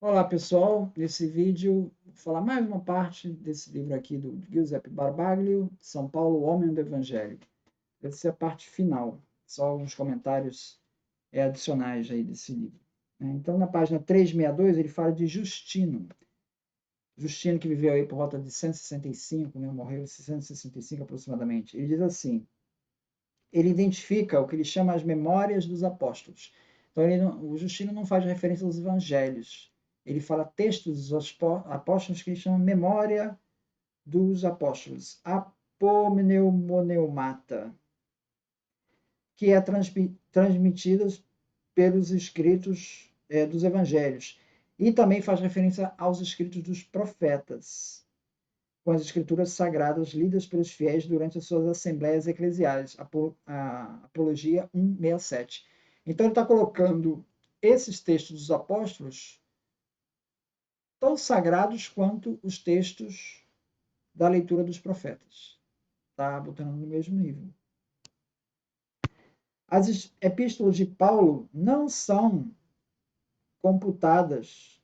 Olá pessoal, nesse vídeo vou falar mais uma parte desse livro aqui do Giuseppe Barbaglio, São Paulo, o Homem do Evangelho. Essa é a parte final, só alguns comentários adicionais aí desse livro. Então, na página 362, ele fala de Justino. Justino, que viveu aí por volta de 165, né, morreu em 165 aproximadamente. Ele diz assim, ele identifica o que ele chama as memórias dos apóstolos. Então, o Justino não faz referência aos evangelhos. Ele fala textos dos apóstolos que ele chama memória dos apóstolos, apomneumata, que é transmitidas pelos escritos dos evangelhos. E também faz referência aos escritos dos profetas, com as escrituras sagradas lidas pelos fiéis durante as suas assembleias eclesiais, a Apologia 167. Então ele está colocando esses textos dos apóstolos tão sagrados quanto os textos da leitura dos profetas. Está botando no mesmo nível. As epístolas de Paulo não são computadas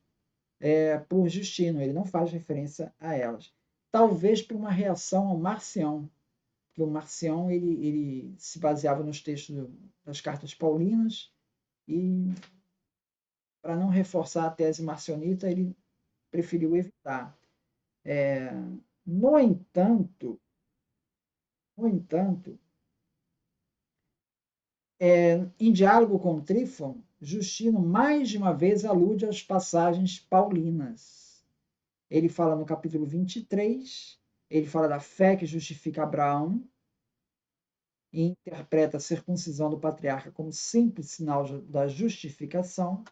por Justino, ele não faz referência a elas. Talvez por uma reação ao Marcião, que o Marcião ele se baseava nos textos das cartas paulinas e, para não reforçar a tese marcionita, ele preferiu evitar. É, no entanto, no entanto em diálogo com Trífon, Justino mais de uma vez alude às passagens paulinas. Ele fala no capítulo 23, ele fala da fé que justifica Abraão, e interpreta a circuncisão do patriarca como simples sinal da justificação.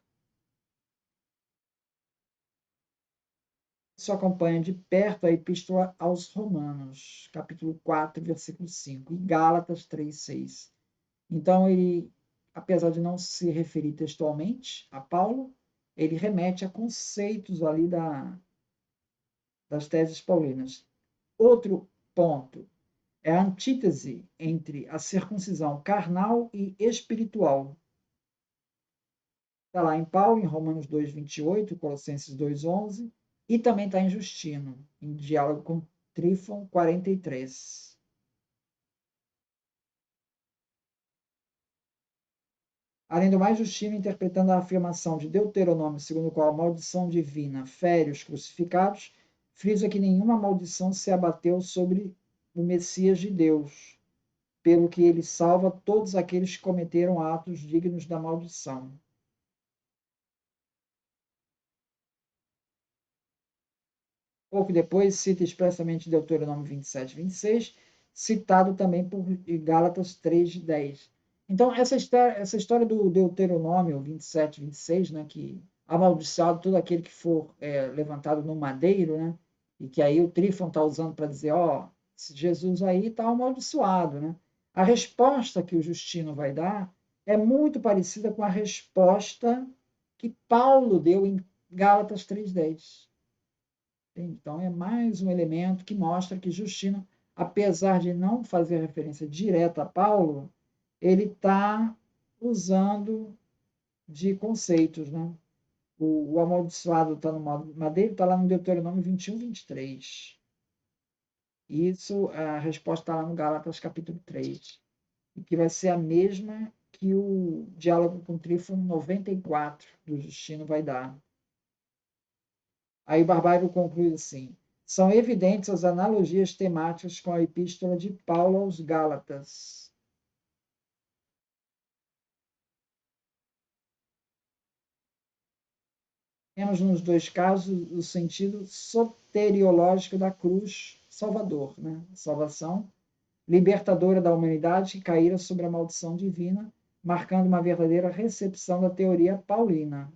Isso acompanha de perto a Epístola aos Romanos, capítulo 4, versículo 5, e Gálatas 3, 6. Então, ele, apesar de não se referir textualmente a Paulo, ele remete a conceitos ali das teses paulinas. Outro ponto é a antítese entre a circuncisão carnal e espiritual. Está lá em Paulo, em Romanos 2, 28, Colossenses 2, 11, e também está em Justino, em diálogo com Trífon 43. Além do mais, Justino, interpretando a afirmação de Deuteronômio, segundo o qual a maldição divina fere os crucificados, frisa que nenhuma maldição se abateu sobre o Messias de Deus, pelo que ele salva todos aqueles que cometeram atos dignos da maldição. Pouco depois, cita expressamente Deuteronômio 27, 26, citado também por Gálatas 3, 10. Então, essa história do Deuteronômio 27, 26, né, que amaldiçoado todo aquele que for levantado no madeiro, né, e que aí o Trífon está usando para dizer, ó, Jesus aí está amaldiçoado, né? A resposta que o Justino vai dar é muito parecida com a resposta que Paulo deu em Gálatas 3:10. Então, é mais um elemento que mostra que Justino, apesar de não fazer referência direta a Paulo, ele está usando de conceitos. Né? O amaldiçoado está no madeiro, está lá no Deuteronômio 21, 23. Isso, a resposta está lá no Gálatas capítulo 3, e que vai ser a mesma que o diálogo com Trífon 94 do Justino vai dar. Aí Barbário conclui assim: são evidentes as analogias temáticas com a epístola de Paulo aos Gálatas. Temos nos dois casos o sentido soteriológico da cruz salvador, né? Salvação libertadora da humanidade que caíra sobre a maldição divina, marcando uma verdadeira recepção da teoria paulina.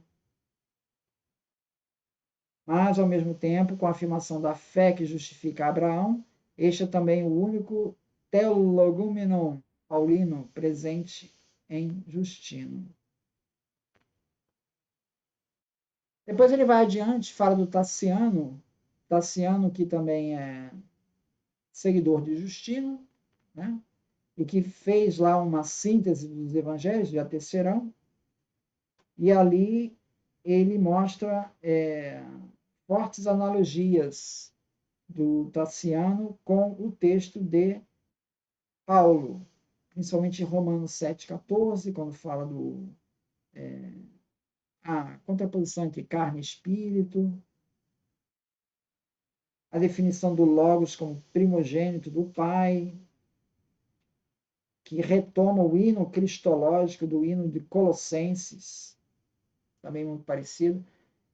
Mas, ao mesmo tempo, com a afirmação da fé que justifica Abraão, este é também o único teologumenon paulino presente em Justino. Depois ele vai adiante, fala do Tassiano, Tassiano que também é seguidor de Justino, né? E que fez lá uma síntese dos evangelhos, já tecerão, e ali ele mostra fortes analogias do Tassiano com o texto de Paulo, principalmente em Romanos 7,14, quando fala a contraposição entre carne e espírito, a definição do Logos como primogênito do Pai, que retoma o hino cristológico do hino de Colossenses, também muito parecido.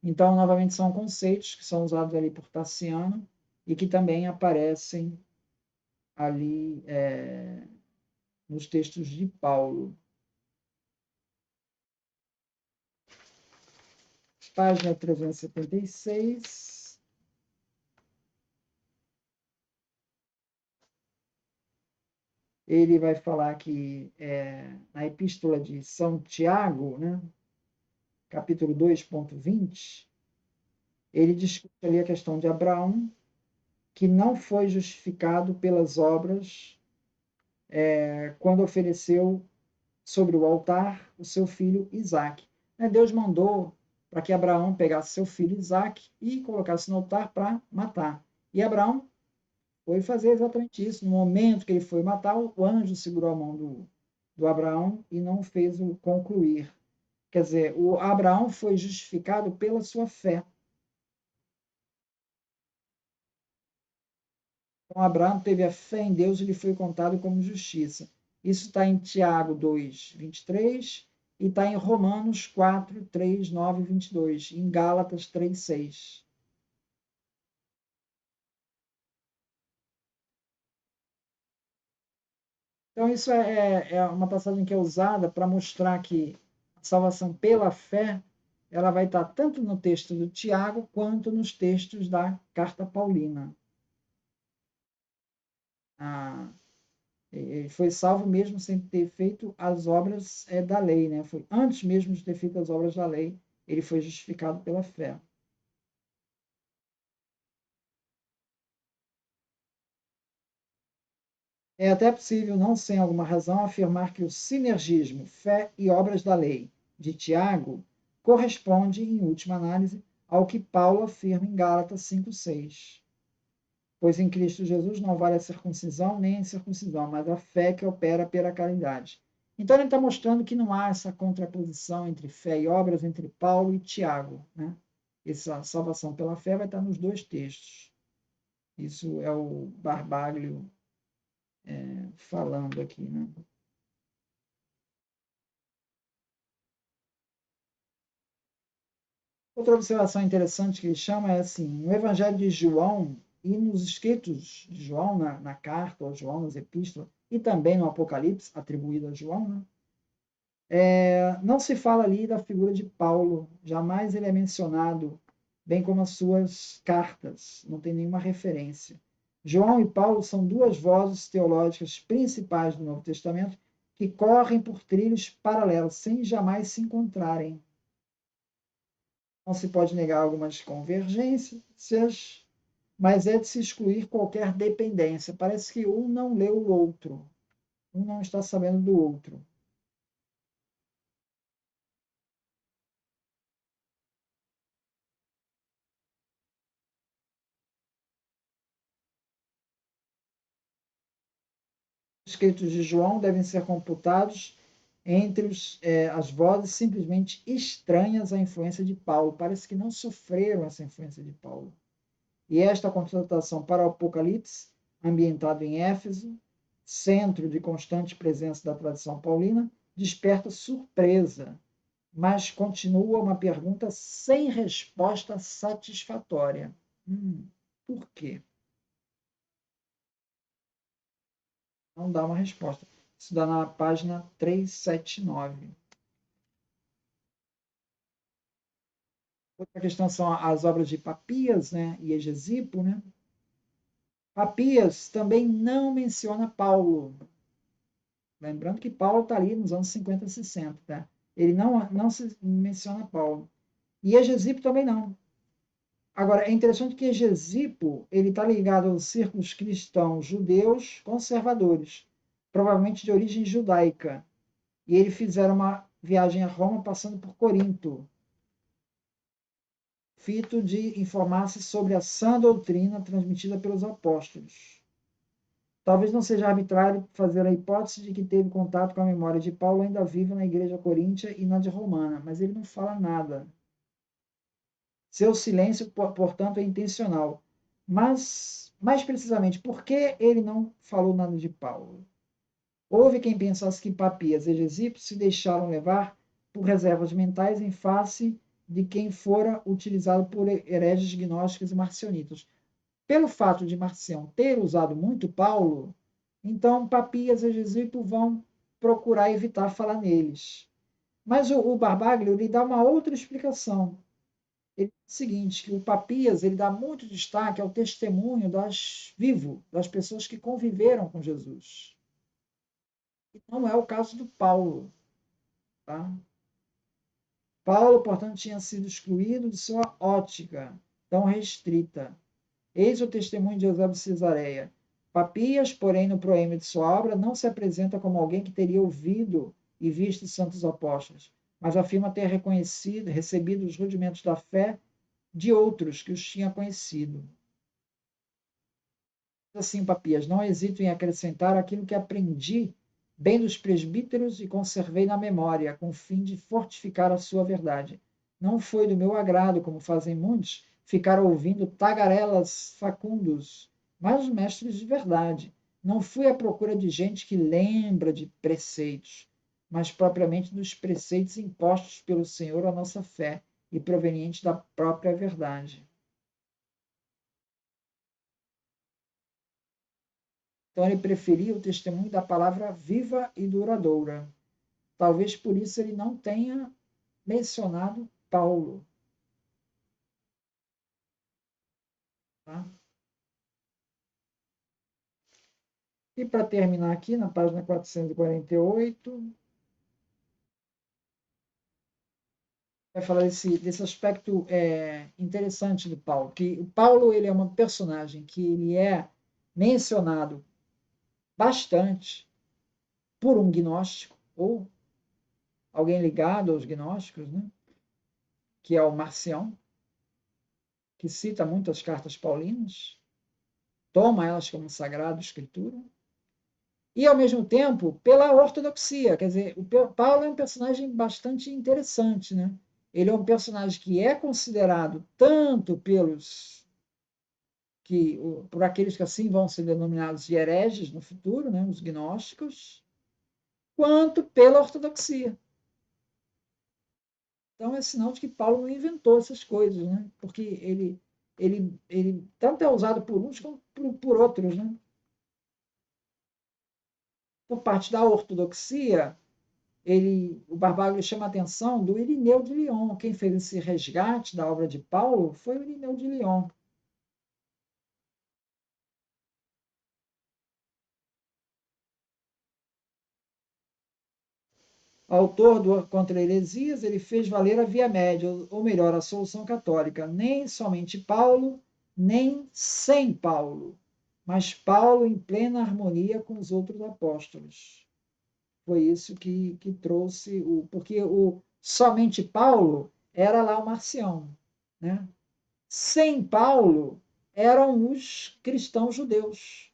Então, novamente, são conceitos que são usados ali por Tassiano e que também aparecem ali nos textos de Paulo. Página 376. Ele vai falar que na Epístola de São Tiago, né, capítulo 2,20, ele discute ali a questão de Abraão, que não foi justificado pelas obras quando ofereceu sobre o altar o seu filho Isaque. Deus mandou para que Abraão pegasse seu filho Isaque e colocasse no altar para matar. E Abraão foi fazer exatamente isso. No momento que ele foi matar, o anjo segurou a mão do Abraão e não fez o concluir. Quer dizer, o Abraão foi justificado pela sua fé. Então, Abraão teve a fé em Deus e lhe foi contado como justiça. Isso está em Tiago 2, 23 e está em Romanos 4, 3, 9 e 22, em Gálatas 3, 6. Então, isso é uma passagem que é usada para mostrar que a salvação pela fé ela vai estar tanto no texto do Tiago quanto nos textos da Carta Paulina. Ele foi salvo mesmo sem ter feito as obras da lei, né? Foi antes mesmo de ter feito as obras da lei, ele foi justificado pela fé. É até possível, não sem alguma razão, afirmar que o sinergismo fé e obras da lei de Tiago corresponde, em última análise, ao que Paulo afirma em Gálatas 5,6. Pois em Cristo Jesus não vale a circuncisão nem a incircuncisão, mas a fé que opera pela caridade. Então ele está mostrando que não há essa contraposição entre fé e obras entre Paulo e Tiago. Né? Essa salvação pela fé vai estar nos dois textos. Isso é o Barbaglio falando aqui. Né? Outra observação interessante que ele chama é assim: no Evangelho de João e nos escritos de João, na carta, ou João nas epístolas, e também no Apocalipse, atribuído a João, né? Não se fala ali da figura de Paulo, jamais ele é mencionado, bem como as suas cartas, não tem nenhuma referência. João e Paulo são duas vozes teológicas principais do Novo Testamento que correm por trilhos paralelos, sem jamais se encontrarem. Não se pode negar algumas convergências, mas é de se excluir qualquer dependência. Parece que um não lê o outro, um não está sabendo do outro. Os escritos de João devem ser computados entre as vozes simplesmente estranhas à influência de Paulo. Parece que não sofreram essa influência de Paulo. E esta constatação para o Apocalipse, ambientado em Éfeso, centro de constante presença da tradição paulina, desperta surpresa, mas continua uma pergunta sem resposta satisfatória. Por quê? Não dá uma resposta. Isso dá na página 379. Outra questão são as obras de Papias, né, e Hegesipo. Né? Papias também não menciona Paulo. Lembrando que Paulo está ali nos anos 50 e 60. Tá? Ele não se menciona Paulo. E Hegesipo também não. Agora, é interessante que Hegesipo está ligado aos círculos cristãos judeus conservadores, provavelmente de origem judaica. E eles fizeram uma viagem a Roma passando por Corinto. fito de informar-se sobre a sã doutrina transmitida pelos apóstolos. Talvez não seja arbitrário fazer a hipótese de que teve contato com a memória de Paulo ainda viva na igreja coríntia e na de Romana, mas ele não fala nada. Seu silêncio, portanto, é intencional. Mas, mais precisamente, por que ele não falou nada de Paulo? Houve quem pensasse que Papias e Gesipo se deixaram levar por reservas mentais em face de quem fora utilizado por hereges gnósticos e marcionitas. Pelo fato de Marcião ter usado muito Paulo, então Papias e Gesipo vão procurar evitar falar neles. Mas o Barbaglio lhe dá uma outra explicação. Ele diz o seguinte, que o Papias ele dá muito destaque ao testemunho vivo das pessoas que conviveram com Jesus. E não é o caso do Paulo. Tá? Paulo, portanto, tinha sido excluído de sua ótica tão restrita. Eis o testemunho de Eusébio de Cesareia. Papias, porém, no proêmio de sua obra, não se apresenta como alguém que teria ouvido e visto os santos apóstolos, mas afirma ter recebido os rudimentos da fé de outros que os tinha conhecido. Assim, Papias, não hesito em acrescentar aquilo que aprendi bem dos presbíteros e conservei na memória, com o fim de fortificar a sua verdade. Não foi do meu agrado, como fazem muitos, ficar ouvindo tagarelas facundos, mas os mestres de verdade. Não fui à procura de gente que lembra de preceitos, mas propriamente dos preceitos impostos pelo Senhor à nossa fé e provenientes da própria verdade. Então, ele preferia o testemunho da palavra viva e duradoura. Talvez por isso ele não tenha mencionado Paulo. Tá? E para terminar aqui, na página 448, vai falar desse aspecto interessante do Paulo, que o Paulo ele é uma personagem que ele é mencionado bastante por um gnóstico, ou alguém ligado aos gnósticos, né? Que é o Marcião, que cita muitas cartas paulinas, toma elas como sagrada escritura, e, ao mesmo tempo, pela ortodoxia. Quer dizer, o Paulo é um personagem bastante interessante. Né? Ele é um personagem que é considerado tanto por aqueles que assim vão ser denominados de hereges no futuro, né? Os gnósticos, quanto pela ortodoxia. Então, é sinal de que Paulo não inventou essas coisas, né? Porque ele tanto é usado por uns como por outros. Né? Por parte da ortodoxia, o Barbaglio chama a atenção do Irineu de Lyon. Quem fez esse resgate da obra de Paulo foi o Irineu de Lyon. Autor do Contra Heresias, ele fez valer a via média, ou melhor, a solução católica. Nem somente Paulo, nem sem Paulo, mas Paulo em plena harmonia com os outros apóstolos. Foi isso que trouxe porque somente Paulo era lá o Marcião, né? Sem Paulo eram os cristãos judeus.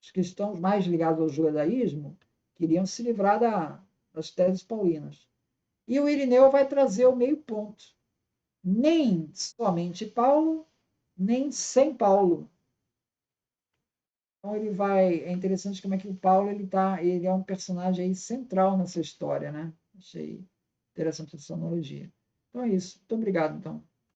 Os cristãos mais ligados ao judaísmo queriam se livrar das teses paulinas. E o Irineu vai trazer o meio ponto. Nem somente Paulo, nem sem Paulo. Então é interessante como é que o Paulo ele é um personagem aí central nessa história, né? Achei interessante essa analogia. Então é isso. Muito obrigado, então.